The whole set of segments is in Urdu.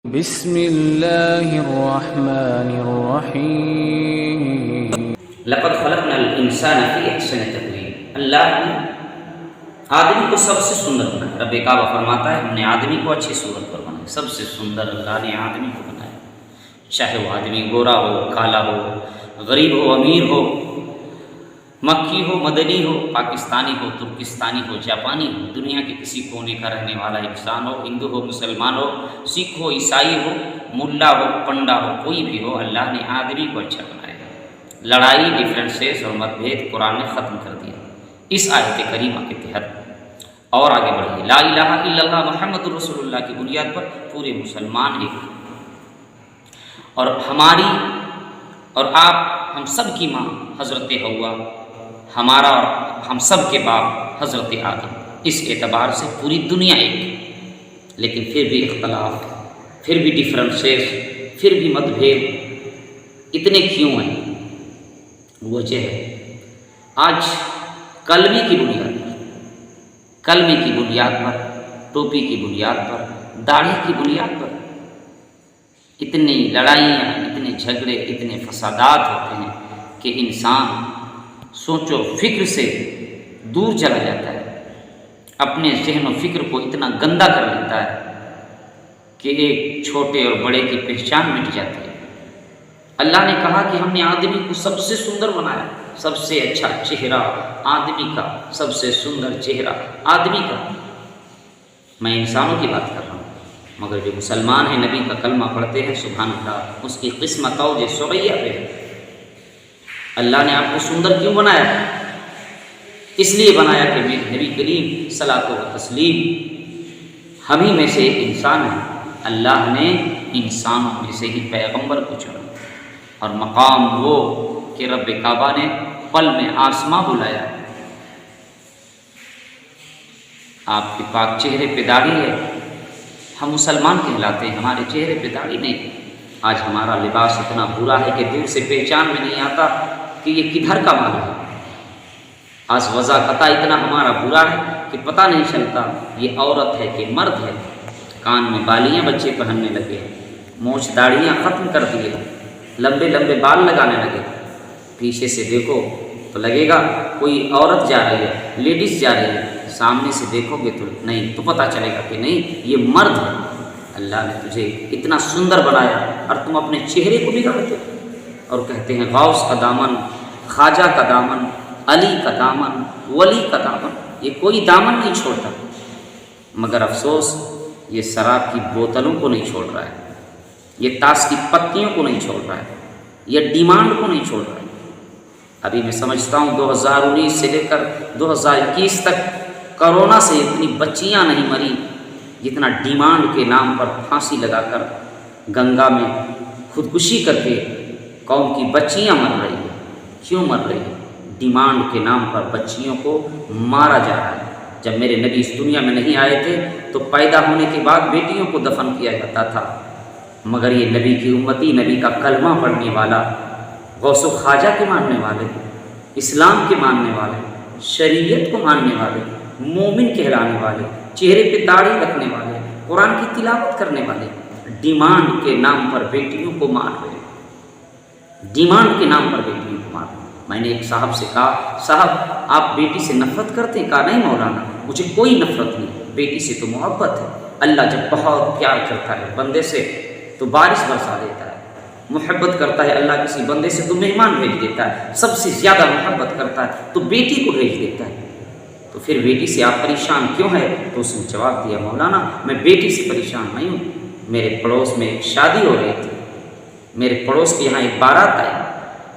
بسم اللہ الرحمن الرحیم لقد خلقنا الانسان فی احسن تقویم۔ اللہ نے آدمی کو سب سے سندر بنایا۔ رب کعبہ فرماتا ہے ہم نے آدمی کو اچھی صورت پر بنایا، سب سے سندر اللہ نے آدمی کو بنایا، چاہے وہ آدمی گورا ہو، کالا ہو، غریب ہو، امیر ہو، مکی ہو، مدنی ہو، پاکستانی ہو، ترکستانی ہو، جاپانی ہو، دنیا کے کسی کونے کا رہنے والا انسان ہو، ہندو ہو، مسلمان ہو، سکھ ہو، عیسائی ہو، ملا ہو، پنڈا ہو، کوئی بھی ہو، اللہ نے آدمی کو اچھا بنایا۔ لڑائی، ڈفرینسز اور مت بھید قرآن نے ختم کر دیا اس آیت کریمہ کے تحت۔ اور آگے بڑھیے، لا الہ الا اللہ محمد رسول اللہ کی بنیاد پر پورے مسلمان ایک، اور ہماری اور آپ ہم سب کی ماں حضرت حوا، ہمارا اور ہم سب کے باپ حضرت آدم، اس اعتبار سے پوری دنیا ایک، لیکن پھر بھی اختلاف، پھر بھی ڈفرینسز، پھر بھی مت بھید اتنے کیوں ہیں؟ وجہ ہے آج کلمے کی بنیاد پر، کلمے کی بنیاد پر، ٹوپی کی بنیاد پر، داڑھی کی بنیاد پر اتنی لڑائیاں، اتنے جھگڑے، اتنے فسادات ہوتے ہیں کہ انسان سوچ و فکر سے دور چلا جاتا ہے، اپنے ذہن و فکر کو اتنا گندا کر لیتا ہے کہ ایک چھوٹے اور بڑے کی پہچان مٹ جاتی ہے۔ اللہ نے کہا کہ ہم نے آدمی کو سب سے سندر بنایا، سب سے اچھا چہرہ آدمی کا، سب سے سندر چہرہ آدمی کا۔ میں انسانوں کی بات کر رہا ہوں، مگر جو مسلمان ہیں، نبی کا کلمہ پڑھتے ہیں، سبحان اللہ، اس کی قسمت اوج سریا پہ ہے۔ اللہ نے آپ کو سندر کیوں بنایا؟ اس لیے بنایا کہ نبی کریم صلاۃ و تسلیم ہم ہی میں سے ایک انسان ہے، اللہ نے انسانوں میں سے ہی پیغمبر کو چنا، اور مقام وہ کہ رب کعبہ نے پل میں آسماں بلایا۔ آپ کے پاک چہرے پہ داڑھی ہے، ہم مسلمان کہلاتے ہیں، ہمارے چہرے پہ داڑھی نہیں۔ آج ہمارا لباس اتنا برا ہے کہ دور سے پہچان میں نہیں آتا کہ یہ کدھر کا مال ہے۔ آج وضاقتہ اتنا ہمارا برا ہے کہ پتہ نہیں چلتا یہ عورت ہے کہ مرد ہے۔ کان میں بالیاں بچے پہننے لگے، مونچھ داڑھیاں ختم کر دیے، لمبے لمبے بال لگانے لگے۔ پیچھے سے دیکھو تو لگے گا کوئی عورت جا رہی ہے، لیڈیز جا رہی ہے، سامنے سے دیکھو گے تو نہیں، تو پتہ چلے گا کہ نہیں یہ مرد ہے۔ اللہ نے تجھے اتنا سندر بنایا اور تم اپنے چہرے کو بگاڑتے ہو اور کہتے ہیں غوث کا دامن، خواجہ کا دامن، علی کا دامن، ولی کا دامن، یہ کوئی دامن نہیں چھوڑتا۔ مگر افسوس یہ شراب کی بوتلوں کو نہیں چھوڑ رہا ہے، یہ تاش کی پتیوں کو نہیں چھوڑ رہا ہے، یہ ڈیمانڈ کو نہیں چھوڑ رہا ہے۔ ابھی میں سمجھتا ہوں 2019 سے لے کر 2021 تک کرونا سے اتنی بچیاں نہیں مری جتنا ڈیمانڈ کے نام پر پھانسی لگا کر، گنگا میں خودکشی کر کے قوم کی بچیاں مر رہی ہیں۔ کیوں مر رہی ہیں؟ ڈیمانڈ کے نام پر بچیوں کو مارا جا رہا ہے۔ جب میرے نبی اس دنیا میں نہیں آئے تھے تو پیدا ہونے کے بعد بیٹیوں کو دفن کیا جاتا تھا، مگر یہ نبی کی امتی، نبی کا کلمہ پڑھنے والا، غوث و خواجہ کے ماننے والے، اسلام کے ماننے والے، شریعت کو ماننے والے، مومن کہلانے والے، چہرے پہ داڑھی رکھنے والے، قرآن کی تلاوت کرنے والے، ڈیمانڈ کے نام پر بیٹیوں کو مار رہے ہیں، ڈیمانڈ کے نام پر بیٹیوں کو مار رہے ہیں۔ میں نے ایک صاحب سے کہا، صاحب آپ بیٹی سے نفرت کرتے ہیں؟ کہا نہیں مولانا، مجھے کوئی نفرت نہیں، بیٹی سے تو محبت ہے۔ اللہ جب بہت پیار کرتا ہے بندے سے تو بارش برسا دیتا ہے، محبت کرتا ہے اللہ کسی بندے سے تو مہمان بھیج دیتا ہے، سب سے زیادہ محبت کرتا ہے تو بیٹی کو بھیج دیتا ہے۔ تو پھر بیٹی سے آپ پریشان کیوں ہے؟ تو اس نے جواب دیا، مولانا میں بیٹی سے پریشان نہیں ہوں، میرے پڑوس میں ایک شادی ہو رہی تھی، میرے پڑوس کے یہاں ایک بارات آئی،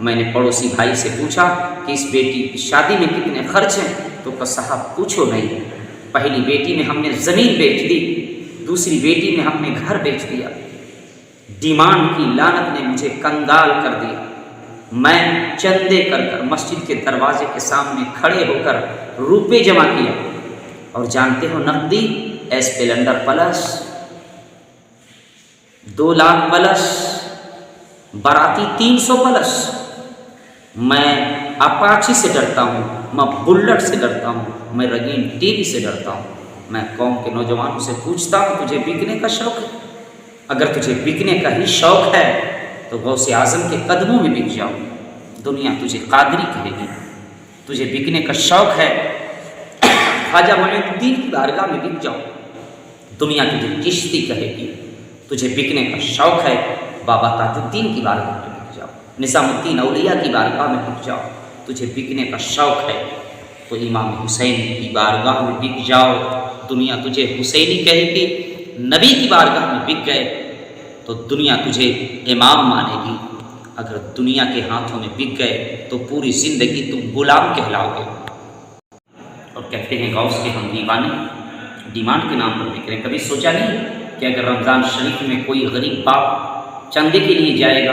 میں نے پڑوسی بھائی سے پوچھا کہ اس بیٹی کی شادی میں کتنے خرچ ہیں؟ تو کہا صاحب پوچھو نہیں، پہلی بیٹی میں ہم نے زمین بیچ دی، دوسری بیٹی میں ہم نے گھر بیچ دیا، ڈیمانڈ کی لعنت نے مجھے کنگال کر دیا۔ میں چندے کر کر مسجد کے دروازے کے سامنے کھڑے ہو کر روپے جمع کیا، اور جانتے ہو نقدی اسپلینڈر پلس 2 لاکھ پلس، باراتی 300 پلس۔ میں اپاچی سے ڈرتا ہوں، میں بلٹ سے ڈرتا ہوں، میں رنگین ٹی وی سے ڈرتا ہوں۔ میں قوم کے نوجوانوں سے پوچھتا ہوں تجھے بکنے کا شوق ہے؟ اگر تجھے بکنے کا ہی شوق ہے تو غوث اعظم کے قدموں میں بک جاؤ، دنیا تجھے قادری کہے گی۔ تجھے بکنے کا شوق ہے خواجہ معین الدین کی بارگاہ میں بک جاؤ، دنیا تجھے چشتی کہے گی۔ تجھے بکنے کا شوق ہے بابا تاج الدین کی بارگاہ میں بک جاؤ، نظام الدین اولیاء کی بارگاہ میں بک جاؤ۔ تجھے بکنے کا شوق ہے تو امام حسین کی بارگاہ میں بک جاؤ، دنیا تجھے حسینی کہے گی۔ نبی کی بارگاہ میں بک گئے تو دنیا تجھے امام مانے گی۔ اگر دنیا کے ہاتھوں میں بک گئے تو پوری زندگی تم غلام کہلاؤ گے۔ اور کہتے ہیں غوث کے ہم دیوانے ڈیمانڈ کے نام پر بک رہے ہیں۔ کبھی سوچا نہیں کہ اگر رمضان شریف میں کوئی غریب باپ چندے کے لیے جائے گا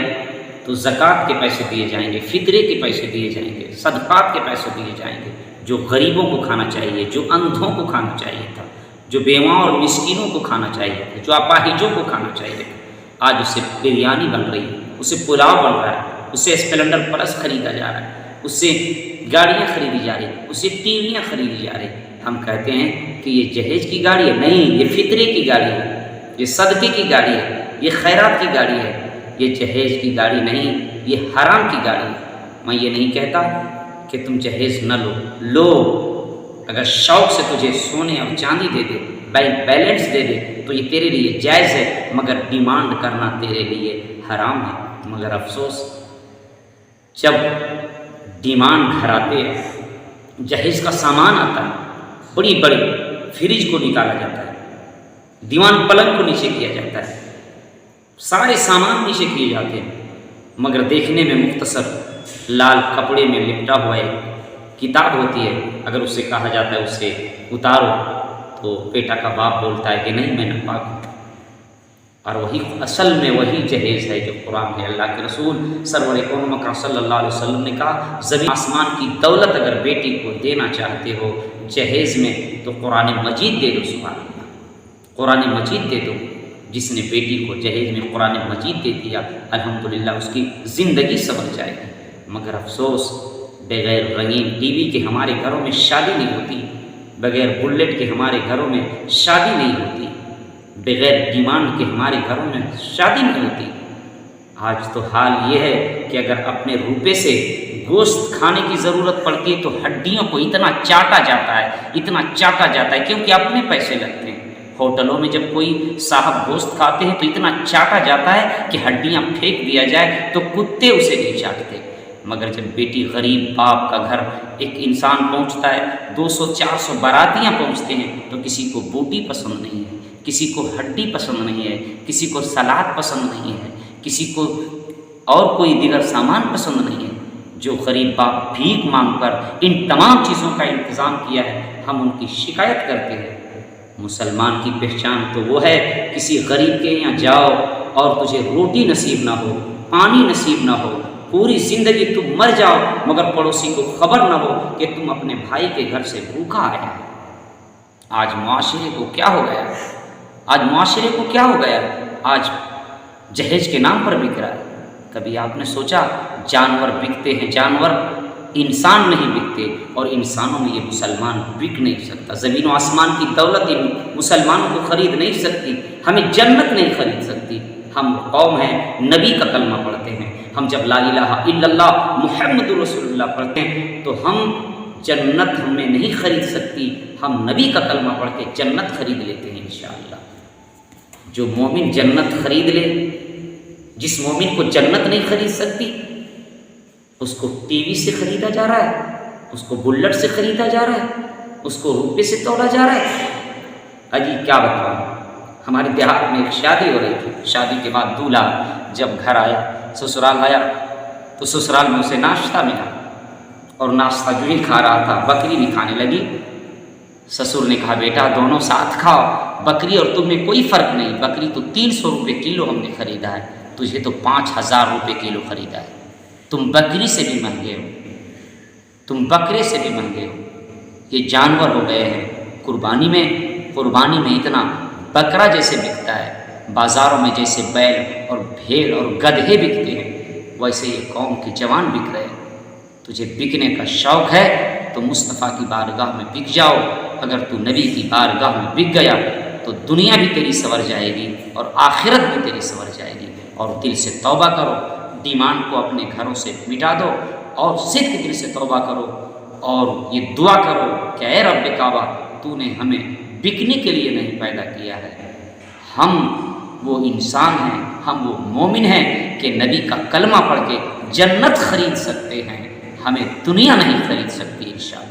تو زکوٰۃ کے پیسے دیے جائیں گے، فطرے کے پیسے دیے جائیں گے، صدقات کے پیسے دیے جائیں گے، جو غریبوں کو کھانا چاہیے، جو اندھوں کو کھانا چاہیے تھا، جو بیواؤں اور مسکینوں کو کھانا چاہیے تھا، جو اپاہجوں کو کھانا چاہیے تھا، آج اسے بریانی بن رہی ہے، اسے پلاؤ بن رہا ہے، اسے اسپلنڈر پلس خریدا جا رہا ہے، اس سے گاڑیاں خریدی جا رہی ہیں، اسے ٹی ویاں خریدی جا رہی ہیں۔ ہم کہتے ہیں کہ یہ جہیز کی گاڑی ہے، نہیں، یہ فطرے کی گاڑی ہے، یہ صدقے کی گاڑی ہے، یہ خیرات کی گاڑی ہے، یہ جہیز کی گاڑی نہیں، یہ حرام کی گاڑی ہے۔ میں یہ نہیں کہتا کہ تم جہیز نہ لو، اگر شوق سے تجھے سونے اور چاندی دے دے، بینک بیلنس دے دے تو یہ تیرے لیے جائز ہے، مگر ڈیمانڈ کرنا تیرے لیے حرام ہے۔ مگر افسوس جب ڈیمانڈ گھر آتے ہیں، جہیز کا سامان آتا ہے، بڑی بڑی فریج کو نکالا جاتا ہے، دیوان پلنگ کو نیچے کیا جاتا ہے، سارے سامان نیچے کیے جاتے ہیں، مگر دیکھنے میں مختصر لال کپڑے میں لپٹا ہوا ایک کتاب ہوتی ہے، اگر اس سے کہا جاتا ہے اسے اتارو تو بیٹا کا باپ بولتا ہے کہ نہیں، میں ناپاک ہوں۔ اور وہی اصل میں وہی جہیز ہے جو قرآن ہے۔ اللہ کے رسول سرور کون مکرم صلی اللہ علیہ وسلم نے کہا، زمین آسمان کی دولت اگر بیٹی کو دینا چاہتے ہو جہیز میں تو قرآن مجید دے دو۔ سبحان اللہ، قرآن مجید دے دو۔ جس نے بیٹی کو جہیز میں قرآن مجید دے دیا، الحمدللہ اس کی زندگی سنور جائے گی۔ مگر افسوس بغیر رنگین ٹی وی کے ہمارے گھروں میں شادی نہیں ہوتی، بغیر بلیٹ کے ہمارے گھروں میں شادی نہیں ہوتی، بغیر ڈیمانڈ کے ہمارے گھروں میں شادی نہیں ہوتی۔ آج تو حال یہ ہے کہ اگر اپنے روپے سے گوشت کھانے کی ضرورت پڑتی ہے تو ہڈیوں کو اتنا چاٹا جاتا ہے، اتنا چاٹا جاتا ہے، کیونکہ اپنے پیسے لگتے ہیں۔ ہوٹلوں میں جب کوئی صاحب گوشت کھاتے ہیں تو اتنا چاٹا جاتا ہے کہ ہڈیاں پھینک دیا جائے تو کتے اسے نہیں چاٹتے۔ مگر جب بیٹی غریب باپ کا گھر ایک انسان پہنچتا ہے، 200-400 باراتیاں پہنچتے ہیں تو کسی کو بوٹی پسند نہیں ہے، کسی کو ہڈی پسند نہیں ہے، کسی کو سلاد پسند نہیں ہے، کسی کو اور کوئی دیگر سامان پسند نہیں ہے۔ جو غریب باپ بھیک مانگ کر ان تمام چیزوں کا انتظام کیا ہے، ہم ان کی شکایت کرتے ہیں۔ مسلمان کی پہچان تو وہ ہے، کسی غریب کے یہاں جاؤ اور تجھے روٹی نصیب نہ ہو، پانی نصیب نہ ہو، پوری زندگی تم مر جاؤ مگر پڑوسی کو خبر نہ ہو کہ تم اپنے بھائی کے گھر سے بھوکا آیا ہے۔ آج معاشرے کو کیا ہو گیا؟ آج معاشرے کو کیا ہو گیا؟ آج جہیز کے نام پر بک رہا ہے۔ کبھی آپ نے سوچا جانور بکتے ہیں، جانور انسان نہیں بکتے، اور انسانوں میں یہ مسلمان بک نہیں سکتا۔ زمین و آسمان کی دولت ان مسلمانوں کو خرید نہیں سکتی، ہمیں جنت نہیں خرید سکتی۔ ہم قوم ہیں نبی کا کلمہ پڑھتے ہیں، ہم جب لا الہ الا اللہ محمد رسول اللہ پڑھتے ہیں تو ہم جنت ہمیں نہیں خرید سکتی، ہم نبی کا کلمہ پڑھ کے جنت خرید لیتے ہیں انشاءاللہ۔ جو مومن جنت خرید لے، جس مومن کو جنت نہیں خرید سکتی، اس کو ٹی وی سے خریدا جا رہا ہے، اس کو بلٹ سے خریدا جا رہا ہے، اس کو روپے سے تولا جا رہا ہے۔ اجی کیا بتاؤں، ہمارے دیہات میں ایک شادی ہو رہی تھی، شادی کے بعد دولہا جب گھر آیا، سسرال آیا تو سسرال میں اسے ناشتہ ملا، اور ناشتہ جو ہی کھا رہا تھا بکری بھی کھانے لگی۔ سسر نے کہا بیٹا دونوں ساتھ کھاؤ، بکری اور تم میں کوئی فرق نہیں، بکری تو 300 روپے کلو ہم نے خریدا ہے، تجھے تو 5000 روپے کلو خریدا ہے، تم بکری سے بھی مہنگے ہو، تم بکرے سے بھی مہنگے ہو۔ یہ جانور ہو گئے ہیں، قربانی میں اتنا بکرا جیسے بکتا ہے، بازاروں میں جیسے بیل اور بھیڑ اور گدھے بکتے ہیں، ویسے یہ قوم کے جوان بک رہے ہیں۔ تجھے بکنے کا شوق ہے تو مصطفیٰ کی بارگاہ میں بک جاؤ، اگر تو نبی کی بارگاہ میں بک گیا تو تو دنیا بھی تیری سنور جائے گی اور آخرت بھی تیری سنور جائے گی۔ اور دل سے توبہ کرو، ڈیمانڈ کو اپنے گھروں سے مٹا دو اور صدق دل سے توبہ کرو اور یہ دعا کرو کہ اے رب کعبہ، تو نے ہمیں بکنے کے لیے نہیں پیدا کیا ہے، ہم وہ انسان ہیں، ہم وہ مومن ہیں کہ نبی کا کلمہ پڑھ کے جنت خرید سکتے ہیں، ہمیں دنیا نہیں خرید سکتی انشاءاللہ۔